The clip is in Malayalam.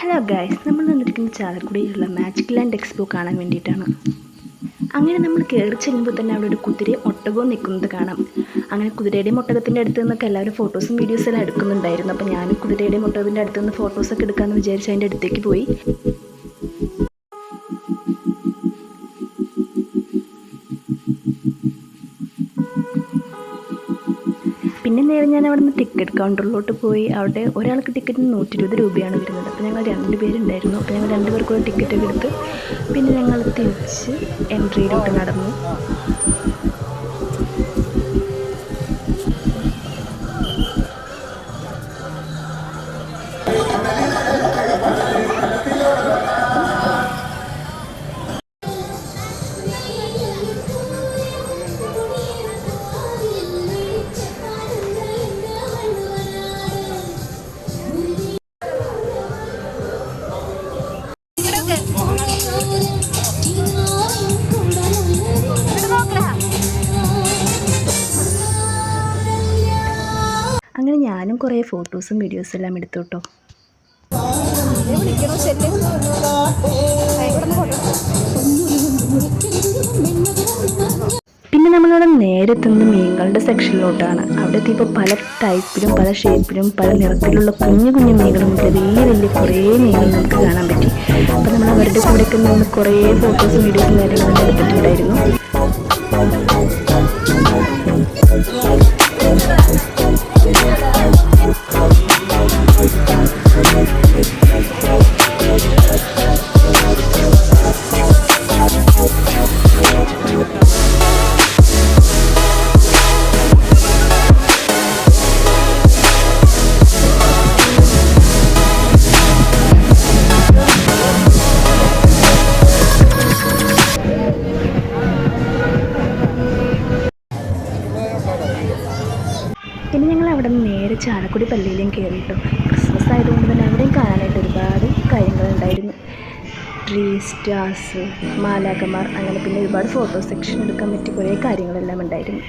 ഹലോ ഗൈസ്, നമ്മൾ വന്നിരിക്കുന്ന ചാലക്കുടിയിലുള്ള മാജിക് ലാൻഡ് എക്സ്പോ കാണാൻ വേണ്ടിയിട്ടാണ്. അങ്ങനെ നമ്മൾ കയറി ചെല്ലുമ്പോൾ തന്നെ അവിടെ ഒരു കുതിരയും ഒട്ടകവും നിൽക്കുന്നത് കാണാം. അങ്ങനെ കുതിരയുടെയും ഒട്ടകത്തിൻ്റെ അടുത്ത് നിന്നൊക്കെ എല്ലാവരും ഫോട്ടോസും വീഡിയോസും എല്ലാം എടുക്കുന്നുണ്ടായിരുന്നു. അപ്പോൾ ഞാനും കുതിരയുടെയും ഒട്ടകത്തിൻ്റെ അടുത്ത് നിന്ന് ഫോട്ടോസൊക്കെ എടുക്കാമെന്ന് വിചാരിച്ച് അതിൻ്റെ അടുത്തേക്ക് പോയി. പിന്നെ നേരെ ഞാൻ അവിടെ നിന്ന് ടിക്കറ്റ് കൗണ്ടറിലോട്ട് പോയി. അവിടെ ഒരാൾക്ക് ടിക്കറ്റിന് 120 രൂപയാണ് വരുന്നത്. അപ്പോൾ ഞങ്ങൾ 2 പേരുണ്ടായിരുന്നു. അപ്പോൾ ഞങ്ങൾ 2 പേർക്കുള്ള ടിക്കറ്റൊക്കെ എടുത്ത് പിന്നെ ഞങ്ങൾ തിരിച്ച് എൻട്രിയിലോട്ട് നടന്നു. അങ്ങനെ ഞാനും കുറേ ഫോട്ടോസും വീഡിയോസും എല്ലാം എടുത്തു കേട്ടോ. പിന്നെ നമ്മളവിടെ നേരെ എത്തുന്നത് മീനുകളുടെ സെക്ഷനിലോട്ടാണ്. അവിടെ എത്തിയപ്പോൾ പല ടൈപ്പിലും പല ഷേപ്പിലും പല നിറത്തിലുള്ള കുഞ്ഞു കുഞ്ഞു മീനുകളും വലിയ വലിയ കുറേ മീനുകൾ നമുക്ക് കാണാൻ പറ്റി. അപ്പോൾ നമ്മൾ അവരുടെ കൂടെയൊക്കെ നിന്ന് കുറേ ഫോട്ടോസും വീഡിയോസും കാര്യങ്ങളും എടുത്തിട്ടുണ്ടായിരുന്നു. പിന്നെ ഞങ്ങൾ അവിടെ നിന്ന് നേരെ ചാലക്കുടി പള്ളിയിലും കയറിയിട്ടു. ക്രിസ്മസ് ആയതുകൊണ്ട് തന്നെ അവിടെയും കാണാനായിട്ട് ഒരുപാട് കാര്യങ്ങളുണ്ടായിരുന്നു. ട്രീ സ്റ്റാർസ്, മാലാഖമാർ, അങ്ങനെ പിന്നെ ഒരുപാട് ഫോട്ടോ സെക്ഷൻ എടുക്കാൻ പറ്റിയ കുറേ കാര്യങ്ങളെല്ലാം ഉണ്ടായിരുന്നു.